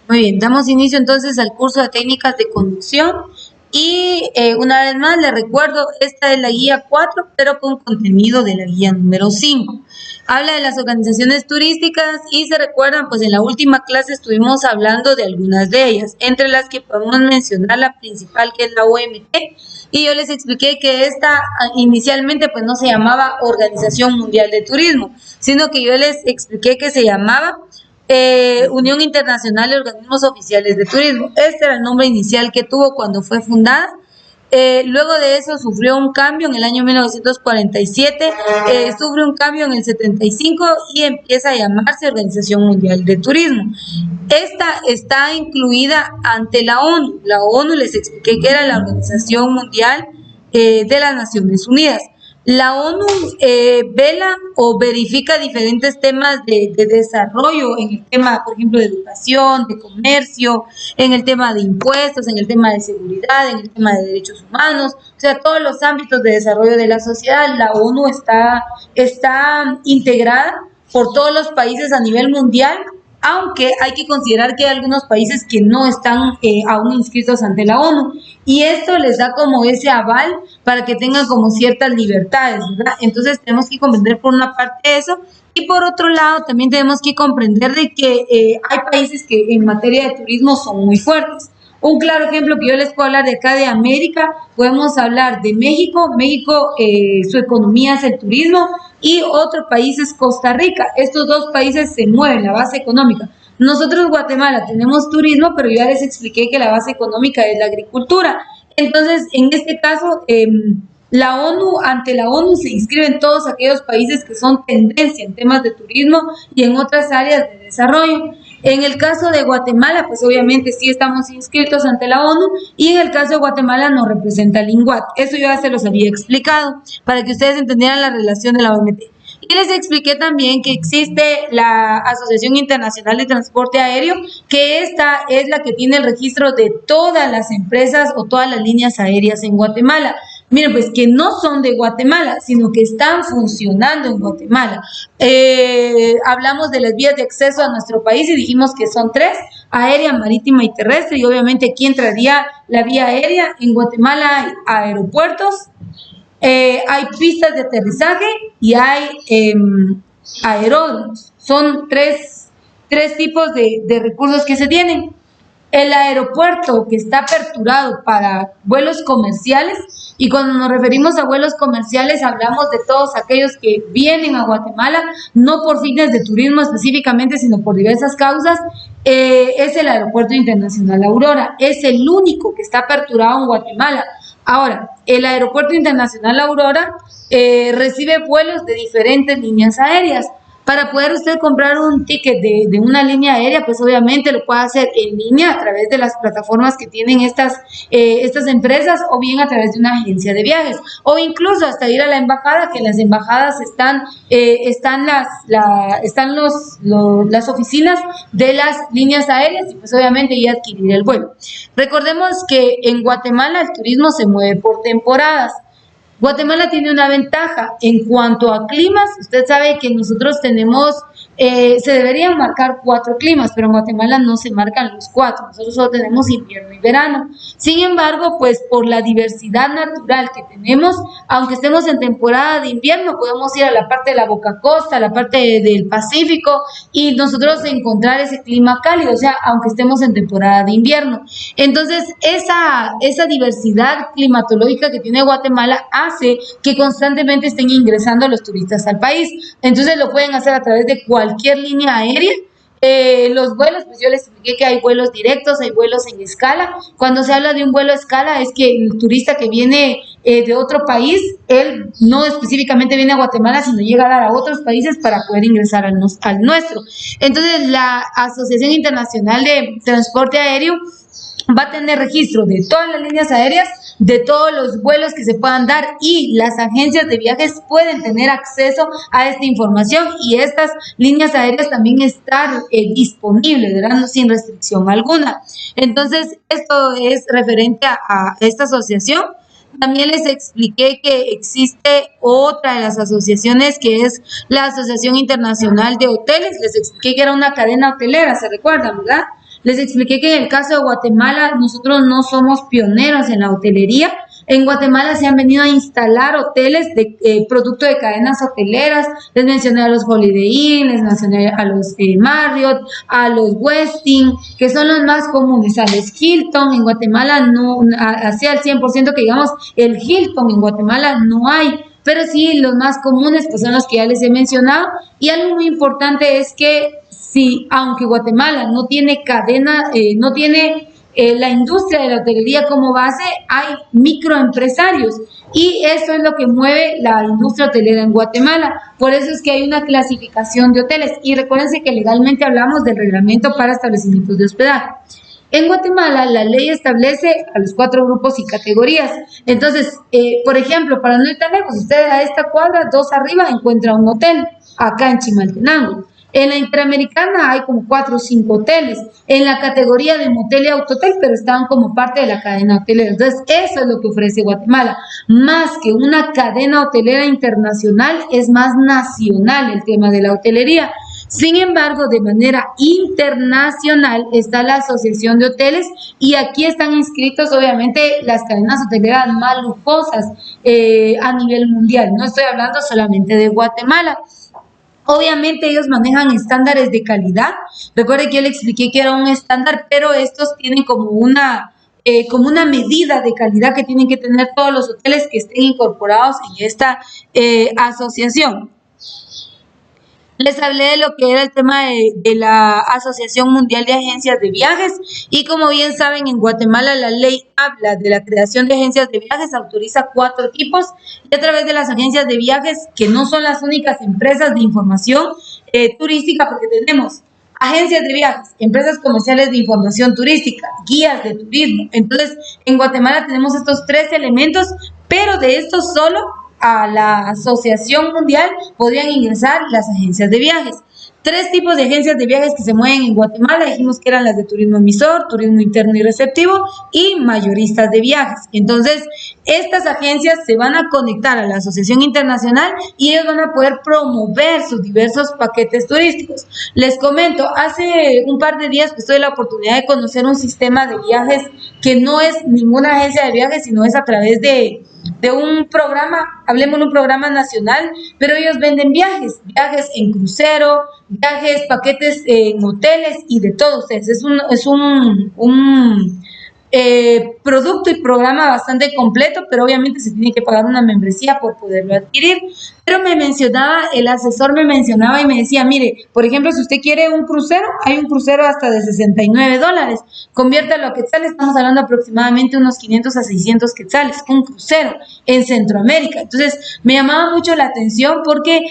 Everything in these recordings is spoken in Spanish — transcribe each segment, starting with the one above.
Muy bien, damos inicio entonces al curso de técnicas de conducción y una vez más les recuerdo, esta es la guía 4, pero con contenido de la guía número 5. Habla de las organizaciones turísticas y se recuerdan, pues en la última clase estuvimos hablando de algunas de ellas, entre las que podemos mencionar la principal, que es la OMT, y yo les expliqué que esta inicialmente pues no se llamaba Organización Mundial de Turismo, sino que yo les expliqué que se llamaba Unión Internacional de Organismos Oficiales de Turismo. Este era el nombre inicial que tuvo cuando fue fundada. Luego de eso sufrió un cambio en el año 1947, sufre un cambio en el 75 y empieza a llamarse Organización Mundial de Turismo. Esta está incluida ante la ONU. La ONU les expliqué que era la Organización Mundial de las Naciones Unidas. La ONU vela o verifica diferentes temas de desarrollo en el tema, por ejemplo, de educación, de comercio, en el tema de impuestos, en el tema de seguridad, en el tema de derechos humanos, o sea, todos los ámbitos de desarrollo de la sociedad. La ONU está integrada por todos los países a nivel mundial, aunque hay que considerar que hay algunos países que no están aún inscritos ante la ONU, y esto les da como ese aval para que tengan como ciertas libertades, ¿verdad? Entonces tenemos que comprender por una parte eso, y por otro lado también tenemos que comprender de que hay países que en materia de turismo son muy fuertes. Un claro ejemplo que yo les puedo hablar de acá de América, podemos hablar de México. México, su economía es el turismo, y otro país es Costa Rica. Estos dos países se mueven la base económica. Nosotros, Guatemala, tenemos turismo, pero ya les expliqué que la base económica es la agricultura. Entonces, en este caso, ante la ONU se inscriben todos aquellos países que son tendencia en temas de turismo y en otras áreas de desarrollo. En el caso de Guatemala, pues obviamente sí estamos inscritos ante la ONU, y en el caso de Guatemala nos representa el INGUAT. Eso yo ya se los había explicado para que ustedes entendieran la relación de la OMT. Y les expliqué también que existe la Asociación Internacional de Transporte Aéreo, que esta es la que tiene el registro de todas las empresas o todas las líneas aéreas en Guatemala. Miren, pues que no son de Guatemala, sino que están funcionando en Guatemala. Hablamos de las vías de acceso a nuestro país y dijimos que son 3, aérea, marítima y terrestre, y obviamente aquí entraría la vía aérea. En Guatemala hay aeropuertos, hay pistas de aterrizaje y hay aeródromos. Son tres tipos de recursos que se tienen. El aeropuerto, que está aperturado para vuelos comerciales, y cuando nos referimos a vuelos comerciales hablamos de todos aquellos que vienen a Guatemala, no por fines de turismo específicamente, sino por diversas causas. Es el Aeropuerto Internacional Aurora, es el único que está aperturado en Guatemala. Ahora, el Aeropuerto Internacional Aurora recibe vuelos de diferentes líneas aéreas. Para poder usted comprar un ticket de una línea aérea, pues obviamente lo puede hacer en línea a través de las plataformas que tienen estas empresas, o bien a través de una agencia de viajes, o incluso hasta ir a la embajada, que en las embajadas están las oficinas de las líneas aéreas, y pues obviamente ir a adquirir el vuelo. Recordemos que en Guatemala el turismo se mueve por temporadas. Guatemala tiene una ventaja en cuanto a climas. Usted sabe que nosotros tenemos, se deberían marcar 4 climas, pero en Guatemala no se marcan los 4. Nosotros solo tenemos invierno y verano. Sin embargo, pues por la diversidad natural que tenemos, aunque estemos en temporada de invierno, podemos ir a la parte de la Boca Costa, a la parte del Pacífico, y nosotros encontrar ese clima cálido, o sea, aunque estemos en temporada de invierno. Entonces, esa diversidad climatológica que tiene Guatemala hace que constantemente estén ingresando los turistas al país. Entonces lo pueden hacer a través de cualquier línea aérea. Los vuelos, pues yo les expliqué que hay vuelos directos, hay vuelos en escala. Cuando se habla de un vuelo a escala es que el turista que viene de otro país, él no específicamente viene a Guatemala, sino llega a dar a otros países para poder ingresar al nuestro. Entonces la Asociación Internacional de Transporte Aéreo va a tener registro de todas las líneas aéreas, de todos los vuelos que se puedan dar, y las agencias de viajes pueden tener acceso a esta información, y estas líneas aéreas también están disponibles, ¿verdad? Sin restricción alguna. Entonces, esto es referente a esta asociación. También les expliqué que existe otra de las asociaciones, que es la Asociación Internacional de Hoteles. Les expliqué que era una cadena hotelera, ¿se recuerdan, verdad? Les expliqué que en el caso de Guatemala nosotros no somos pioneros en la hotelería. En Guatemala se han venido a instalar hoteles de producto de cadenas hoteleras. Les mencioné a los Holiday Inn, les mencioné a los Marriott, a los Westin, que son los más comunes. A los Hilton en Guatemala no, hacia el 100% que digamos el Hilton en Guatemala no hay. Pero sí, los más comunes pues son los que ya les he mencionado. Y algo muy importante es que sí, aunque Guatemala no tiene cadena, no tiene la industria de la hotelería como base, hay microempresarios y eso es lo que mueve la industria hotelera en Guatemala. Por eso es que hay una clasificación de hoteles y recuérdense que legalmente hablamos del reglamento para establecimientos de hospedaje. En Guatemala la ley establece a los 4 grupos y categorías. Entonces, por ejemplo, para no ir tan lejos, usted a esta cuadra, 2 arriba, encuentra un hotel, acá en Chimaltenango. En la Interamericana hay como 4 o 5 hoteles, en la categoría de motel y autohotel, pero estaban como parte de la cadena hotelera. Entonces, eso es lo que ofrece Guatemala. Más que una cadena hotelera internacional, es más nacional el tema de la hotelería. Sin embargo, de manera internacional está la Asociación de Hoteles y aquí están inscritos obviamente las cadenas hoteleras más lujosas a nivel mundial. No estoy hablando solamente de Guatemala. Obviamente ellos manejan estándares de calidad. Recuerde que yo le expliqué que era un estándar, pero estos tienen como una medida de calidad que tienen que tener todos los hoteles que estén incorporados en esta asociación. Les hablé de lo que era el tema de la Asociación Mundial de Agencias de Viajes y como bien saben, en Guatemala la ley habla de la creación de agencias de viajes, autoriza 4 tipos y a través de las agencias de viajes, que no son las únicas empresas de información turística, porque tenemos agencias de viajes, empresas comerciales de información turística, guías de turismo. Entonces, en Guatemala tenemos estos 3 elementos, pero de estos solo a la Asociación Mundial podrían ingresar las agencias de viajes. 3 tipos de agencias de viajes que se mueven en Guatemala, dijimos que eran las de turismo emisor, turismo interno y receptivo y mayoristas de viajes. Entonces, estas agencias se van a conectar a la Asociación Internacional y ellos van a poder promover sus diversos paquetes turísticos. Les comento, hace un par de días pues tuve la oportunidad de conocer un sistema de viajes que no es ninguna agencia de viajes, sino es a través de un programa, hablemos de un programa nacional, pero ellos venden viajes en crucero, viajes, paquetes en hoteles y de todo. Ustedes, es un producto y programa bastante completo, pero obviamente se tiene que pagar una membresía por poderlo adquirir. Pero el asesor me mencionaba y me decía, mire, por ejemplo, si usted quiere un crucero, hay un crucero hasta de $69, conviértalo a quetzales, estamos hablando aproximadamente unos 500 a 600 quetzales, un crucero en Centroamérica. Entonces, me llamaba mucho la atención porque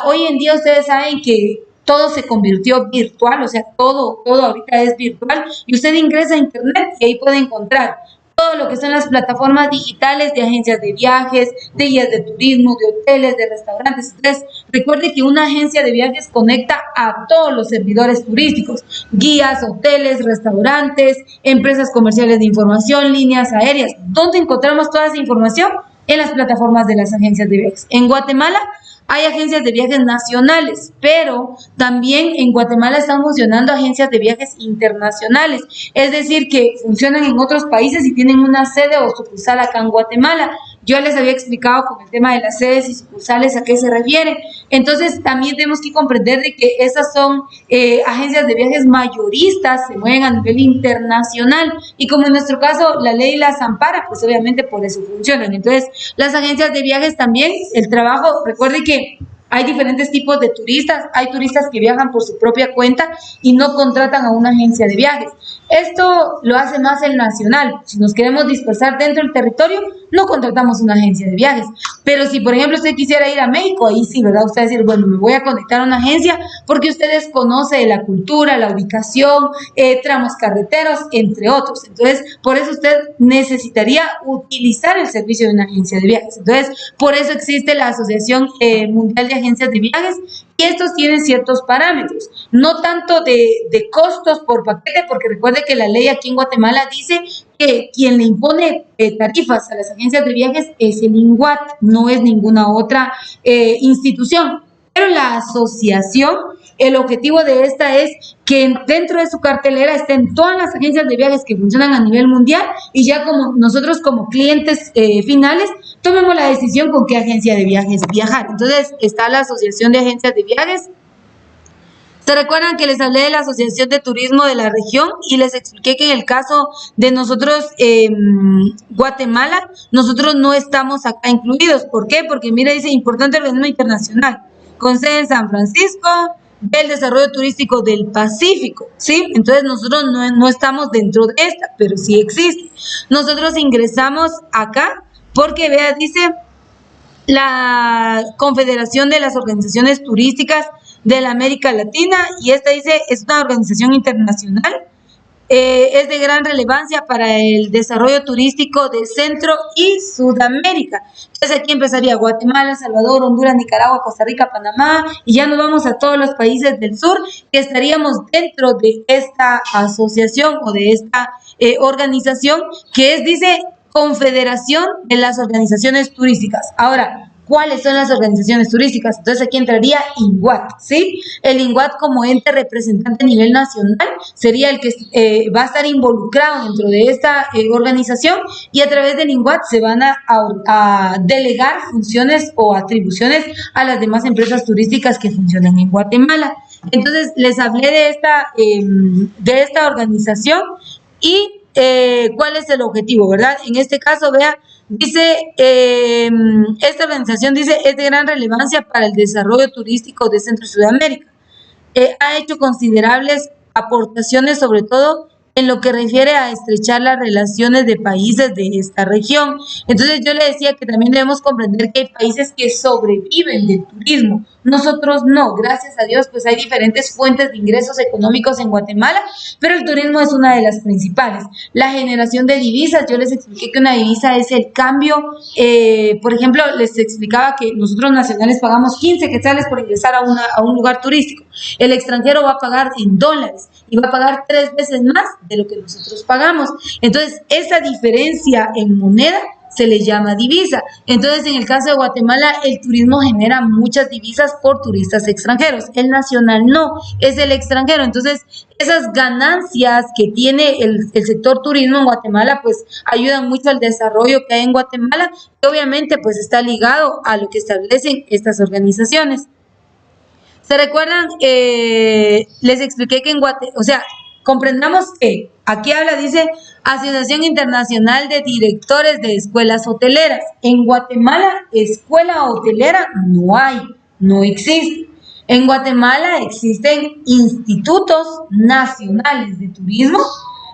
hoy en día ustedes saben que todo se convirtió virtual, o sea, todo ahorita es virtual y usted ingresa a internet y ahí puede encontrar todo lo que son las plataformas digitales de agencias de viajes, de guías de turismo, de hoteles, de restaurantes. Entonces, recuerde que una agencia de viajes conecta a todos los servidores turísticos, guías, hoteles, restaurantes, empresas comerciales de información, líneas aéreas. ¿Dónde encontramos toda esa información? En las plataformas de las agencias de viajes. En Guatemala hay agencias de viajes nacionales, pero también en Guatemala están funcionando agencias de viajes internacionales, es decir, que funcionan en otros países y tienen una sede o sucursal acá en Guatemala. Yo les había explicado con el tema de las sedes y sucursales a qué se refiere. Entonces, también tenemos que comprender de que esas son agencias de viajes mayoristas, se mueven a nivel internacional y como en nuestro caso la ley las ampara, pues obviamente por eso funcionan. Entonces, las agencias de viajes también, el trabajo, recuerde que hay diferentes tipos de turistas, hay turistas que viajan por su propia cuenta y no contratan a una agencia de viajes. Esto lo hace más el nacional. Si nos queremos dispersar dentro del territorio, no contratamos una agencia de viajes. Pero si, por ejemplo, usted quisiera ir a México, ahí sí, ¿verdad? Usted va a decir, bueno, me voy a conectar a una agencia porque usted desconoce de la cultura, la ubicación, tramos carreteros, entre otros. Entonces, por eso usted necesitaría utilizar el servicio de una agencia de viajes. Entonces, por eso existe la Asociación Mundial de Agencias de Viajes y estos tienen ciertos parámetros. No tanto de costos por paquete, porque recuerde que la ley aquí en Guatemala dice que quien le impone tarifas a las agencias de viajes es el INGUAT, no es ninguna otra institución. Pero la asociación El objetivo de esta es que dentro de su cartelera estén todas las agencias de viajes que funcionan a nivel mundial y ya como nosotros como clientes finales tomemos la decisión con qué agencia de viajes viajar. Entonces está la Asociación de Agencias de Viajes. ¿Se recuerdan que les hablé de la Asociación de Turismo de la región y les expliqué que en el caso de nosotros, Guatemala, nosotros no estamos acá incluidos? ¿Por qué? Porque mira, dice importante organismo internacional, con sede en San Francisco, del desarrollo turístico del Pacífico, ¿sí? Entonces nosotros no estamos dentro de esta, pero sí existe. Nosotros ingresamos acá porque, vea, dice la Confederación de las Organizaciones Turísticas de la América Latina, y esta dice es una organización internacional, es de gran relevancia para el desarrollo turístico de Centro y Sudamérica. Entonces aquí empezaría Guatemala, Salvador, Honduras, Nicaragua, Costa Rica, Panamá, y ya nos vamos a todos los países del sur que estaríamos dentro de esta asociación o de esta organización que es, dice, Confederación de las Organizaciones Turísticas. Ahora, ¿cuáles son las organizaciones turísticas? Entonces aquí entraría INGUAT, ¿sí? El INGUAT como ente representante a nivel nacional sería el que va a estar involucrado dentro de esta organización, y a través del INGUAT se van a delegar funciones o atribuciones a las demás empresas turísticas que funcionan en Guatemala. Entonces les hablé de esta organización y cuál es el objetivo, ¿verdad? En este caso, vea, dice, esta organización dice es de gran relevancia para el desarrollo turístico de Centro y Sudamérica. Ha hecho considerables aportaciones, sobre todo en lo que refiere a estrechar las relaciones de países de esta región. Entonces yo le decía que también debemos comprender que hay países que sobreviven del turismo. Nosotros no, gracias a Dios, pues hay diferentes fuentes de ingresos económicos en Guatemala, pero el turismo es una de las principales. La generación de divisas, yo les expliqué que una divisa es el cambio, por ejemplo, les explicaba que nosotros nacionales pagamos 15 quetzales por ingresar a un lugar turístico. El extranjero va a pagar en dólares y va a pagar 3 veces más de lo que nosotros pagamos. Entonces, esa diferencia en moneda se le llama divisa. Entonces, en el caso de Guatemala, el turismo genera muchas divisas por turistas extranjeros. El nacional no, es el extranjero. Entonces, esas ganancias que tiene el sector turismo en Guatemala, pues ayudan mucho al desarrollo que hay en Guatemala, y obviamente pues está ligado a lo que establecen estas organizaciones. ¿Se recuerdan? Les expliqué que en Guatemala, o sea, comprendamos que aquí habla, dice Asociación Internacional de Directores de Escuelas Hoteleras. En Guatemala, escuela hotelera no hay, no existe. En Guatemala existen institutos nacionales de turismo,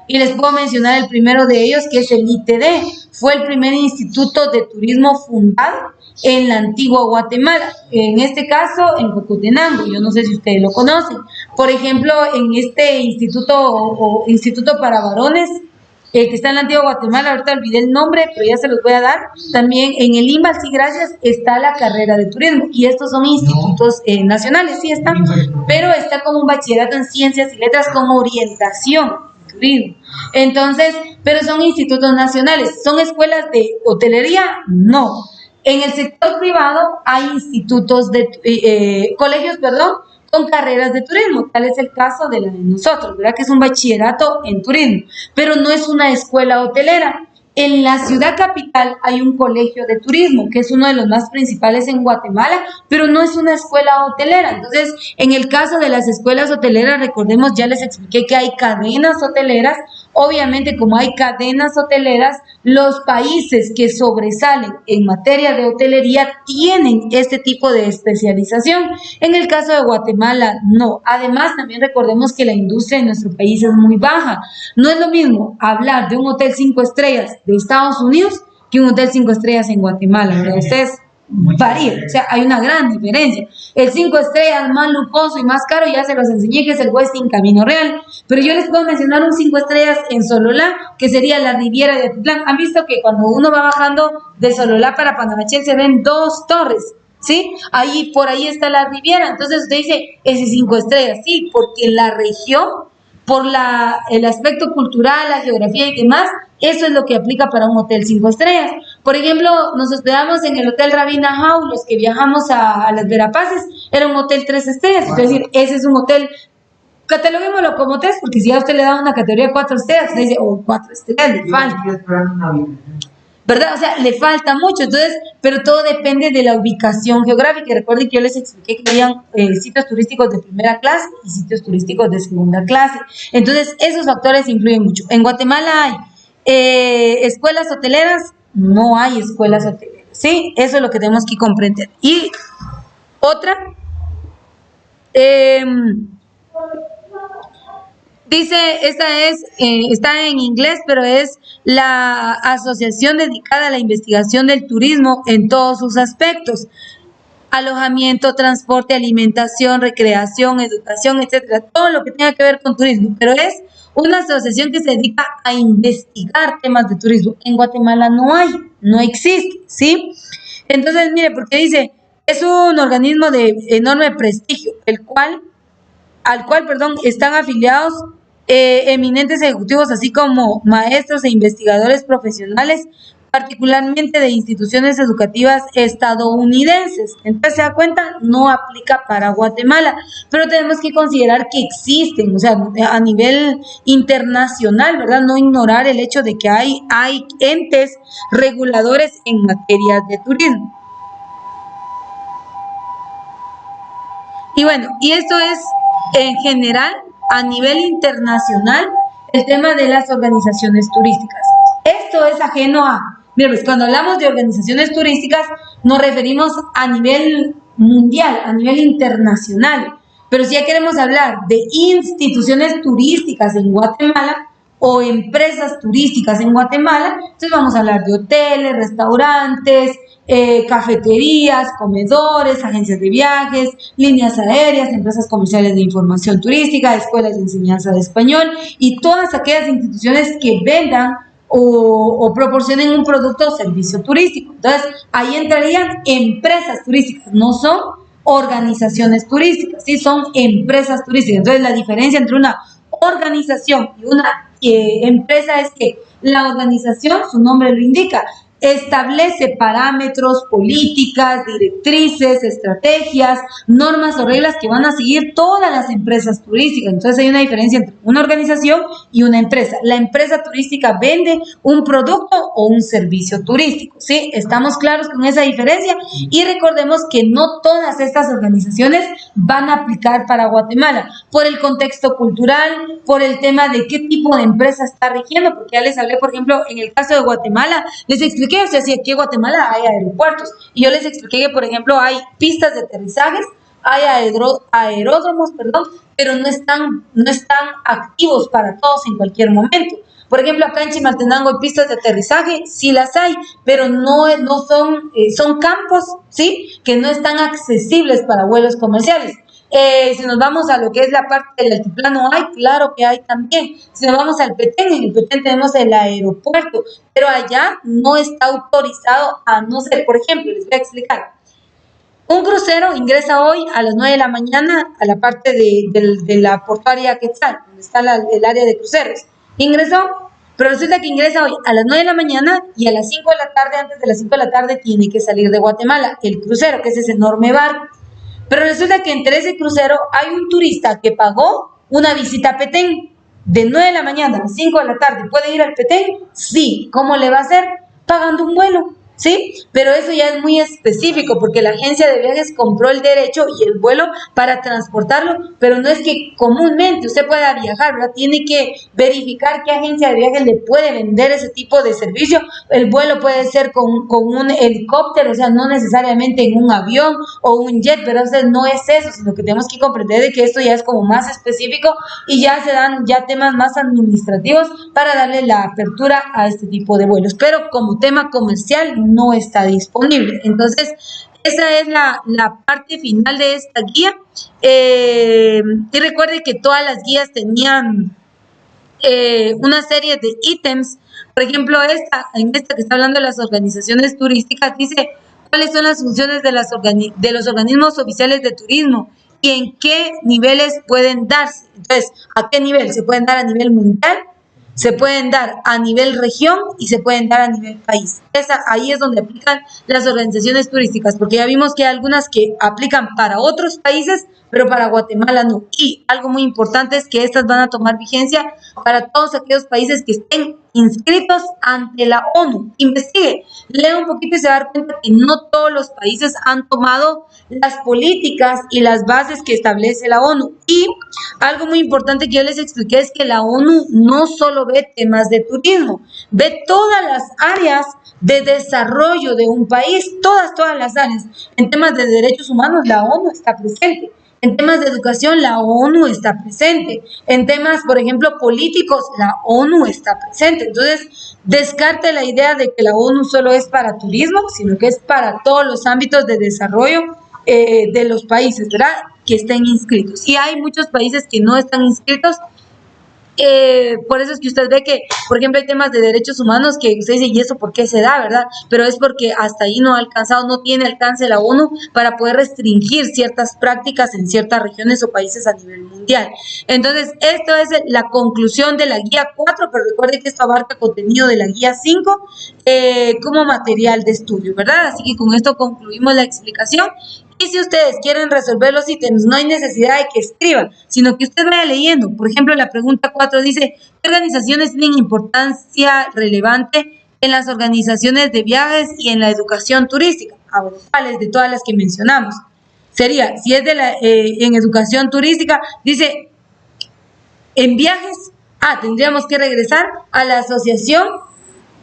y les puedo mencionar el primero de ellos, que es el ITD. Fue el primer instituto de turismo fundado en la antigua Guatemala, en este caso en Cocotenango. Yo no sé si ustedes lo conocen. Por ejemplo, en este instituto para varones, que está en la antigua Guatemala, ahorita olvidé el nombre, pero ya se los voy a dar. También en el IMBA, sí, gracias, está la carrera de turismo, y estos son institutos nacionales, sí están, pero está como un bachillerato en ciencias y letras con orientación en turismo. Entonces, pero son institutos nacionales. ¿Son escuelas de hotelería? No. En el sector privado hay institutos colegios, con carreras de turismo. Tal es el caso de la de nosotros, ¿verdad? Que es un bachillerato en turismo, pero no es una escuela hotelera. En la ciudad capital hay un colegio de turismo, que es uno de los más principales en Guatemala, pero no es una escuela hotelera. Entonces, en el caso de las escuelas hoteleras, recordemos, ya les expliqué que hay cadenas hoteleras. Obviamente, como hay cadenas hoteleras, los países que sobresalen en materia de hotelería tienen este tipo de especialización. En el caso de Guatemala, no. Además, también recordemos que la industria en nuestro país es muy baja. No es lo mismo hablar de un hotel 5 estrellas de Estados Unidos que un hotel 5 estrellas en Guatemala, ¿verdad? Ustedes varía, o sea, hay una gran diferencia. El 5 estrellas más lujoso y más caro, ya se los enseñé, que es el Westin Camino Real, pero yo les puedo mencionar un 5 estrellas en Sololá, que sería la Riviera de Atitlán. Han visto que cuando uno va bajando de Sololá para Panamachel se ven 2 torres, ¿sí? Ahí, por ahí está la Riviera. Entonces usted dice, ese 5 estrellas, sí, porque la región, por el aspecto cultural, la geografía y demás, eso es lo que aplica para un hotel 5 estrellas. Por ejemplo, nos hospedamos en el Hotel Rabina Hau, los que viajamos a las Verapaces, era un hotel 3 estrellas, es decir, ese es un hotel, cataloguémoslo como 3, porque si a usted le da una categoría 4 estrellas, usted dice, 4 estrellas, le falta. ¿Verdad? O sea, le falta mucho, entonces, pero todo depende de la ubicación geográfica. Y recuerden que yo les expliqué que habían sitios turísticos de primera clase y sitios turísticos de segunda clase. Entonces, esos factores influyen mucho. En Guatemala hay escuelas hoteleras, no hay escuelas hoteleras, ¿sí? Eso es lo que tenemos que comprender. Y otra, dice, está en inglés, pero es la asociación dedicada a la investigación del turismo en todos sus aspectos: alojamiento, transporte, alimentación, recreación, educación, etcétera, todo lo que tenga que ver con turismo, pero es una asociación que se dedica a investigar temas de turismo. En Guatemala no hay, no existe, ¿sí? Entonces, mire, porque dice, es un organismo de enorme prestigio, al cual están afiliados eminentes ejecutivos, así como maestros e investigadores profesionales, particularmente de instituciones educativas estadounidenses. Entonces, se da cuenta, no aplica para Guatemala, pero tenemos que considerar que existen, o sea, a nivel internacional, ¿verdad? No ignorar el hecho de que hay entes reguladores en materia de turismo. Y bueno, y esto es en general a nivel internacional el tema de las organizaciones turísticas. Esto es ajeno a, mira, pues cuando hablamos de organizaciones turísticas nos referimos a nivel mundial, a nivel internacional, pero si ya queremos hablar de instituciones turísticas en Guatemala o empresas turísticas en Guatemala, entonces vamos a hablar de hoteles, restaurantes, cafeterías, comedores, agencias de viajes, líneas aéreas, empresas comerciales de información turística, escuelas de enseñanza de español y todas aquellas instituciones que vendan o proporcionen un producto o servicio turístico. Entonces, ahí entrarían empresas turísticas, no son organizaciones turísticas, sí son empresas turísticas. Entonces, la diferencia entre una organización y una empresa es que la organización, su nombre lo indica, establece parámetros, políticas, directrices, estrategias, normas o reglas que van a seguir todas las empresas turísticas. Entonces hay una diferencia entre una organización y una empresa. La empresa turística vende un producto o un servicio turístico, ¿sí? Estamos claros con esa diferencia y recordemos que no todas estas organizaciones van a aplicar para Guatemala por el contexto cultural, por el tema de qué tipo de empresa está rigiendo, porque ya les hablé, por ejemplo, en el caso de Guatemala, les expliqué, o sea, si aquí en Guatemala hay aeropuertos, y yo les expliqué que, por ejemplo, hay pistas de aterrizajes, hay aeródromos, pero no están activos para todos en cualquier momento. Por ejemplo, acá en Chimaltenango hay pistas de aterrizaje, sí las hay, pero no son campos, ¿sí? Que no están accesibles para vuelos comerciales. Si nos vamos a lo que es la parte del altiplano, hay, claro que hay también. Si nos vamos al Petén, en el Petén tenemos el aeropuerto, pero allá no está autorizado, a no ser, por ejemplo, les voy a explicar. Un crucero ingresa hoy a las 9 de la mañana a la parte de la portuaria Quetzal, donde está el área de cruceros. Ingresó, pero resulta que ingresa hoy a las 9 de la mañana y a las 5 de la tarde, antes de las 5 de la tarde, tiene que salir de Guatemala, el crucero, que es ese enorme barco. Pero resulta que entre ese crucero hay un turista que pagó una visita a Petén de 9 de la mañana a 5 de la tarde. ¿Puede ir al Petén? Sí. ¿Cómo le va a hacer? Pagando un vuelo, ¿sí? Pero eso ya es muy específico porque la agencia de viajes compró el derecho y el vuelo para transportarlo, pero no es que comúnmente usted pueda viajar, ¿verdad? Tiene que verificar qué agencia de viajes le puede vender ese tipo de servicio. El vuelo puede ser con un helicóptero, o sea, no necesariamente en un avión o un jet, pero no es eso, sino que tenemos que comprender de que esto ya es como más específico y ya se dan ya temas más administrativos para darle la apertura a este tipo de vuelos, pero como tema comercial no está disponible. Entonces, esa es la parte final de esta guía. Y recuerde que todas las guías tenían una serie de ítems. Por ejemplo, en esta que está hablando de las organizaciones turísticas, dice cuáles son las funciones de los organismos oficiales de turismo y en qué niveles pueden darse. Entonces, ¿a qué nivel? Se pueden dar a nivel mundial, se pueden dar a nivel región y se pueden dar a nivel país. Ahí es donde aplican las organizaciones turísticas, porque ya vimos que hay algunas que aplican para otros países, pero para Guatemala no. Y algo muy importante es que estas van a tomar vigencia para todos aquellos países que estén inscritos ante la ONU. Investigue, lea un poquito y se va a dar cuenta que no todos los países han tomado las políticas y las bases que establece la ONU. Y algo muy importante que yo les expliqué es que la ONU no solo ve temas de turismo, ve todas las áreas de desarrollo de un país, todas las áreas. En temas de derechos humanos, la ONU está presente. En temas de educación, la ONU está presente. En temas, por ejemplo, políticos, la ONU está presente. Entonces, descarte la idea de que la ONU solo es para turismo, sino que es para todos los ámbitos de desarrollo de los países, ¿verdad?, que estén inscritos. Y hay muchos países que no están inscritos. Por eso es que usted ve que, por ejemplo, hay temas de derechos humanos que usted dice, ¿y eso por qué se da, verdad? Pero es porque hasta ahí no ha alcanzado, no tiene alcance la ONU para poder restringir ciertas prácticas en ciertas regiones o países a nivel mundial. Entonces, esto es la conclusión de la guía 4, pero recuerde que esto abarca contenido de la guía 5 como material de estudio, ¿verdad? Así que con esto concluimos la explicación. Y si ustedes quieren resolver los ítems, no hay necesidad de que escriban, sino que usted vaya leyendo. Por ejemplo, la pregunta 4 dice, ¿qué organizaciones tienen importancia relevante en las organizaciones de viajes y en la educación turística? ¿Cuáles de todas las que mencionamos? Sería, si es en educación turística, dice, en viajes, tendríamos que regresar a la Asociación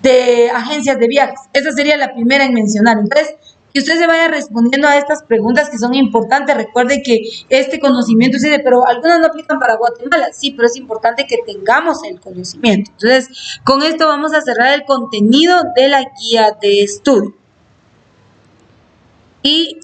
de Agencias de Viajes. Esa sería la primera en mencionar. Entonces, que usted se vaya respondiendo a estas preguntas que son importantes. Recuerde que este conocimiento, pero algunas no aplican para Guatemala, sí, pero es importante que tengamos el conocimiento. Entonces, con esto vamos a cerrar el contenido de la guía de estudio. Y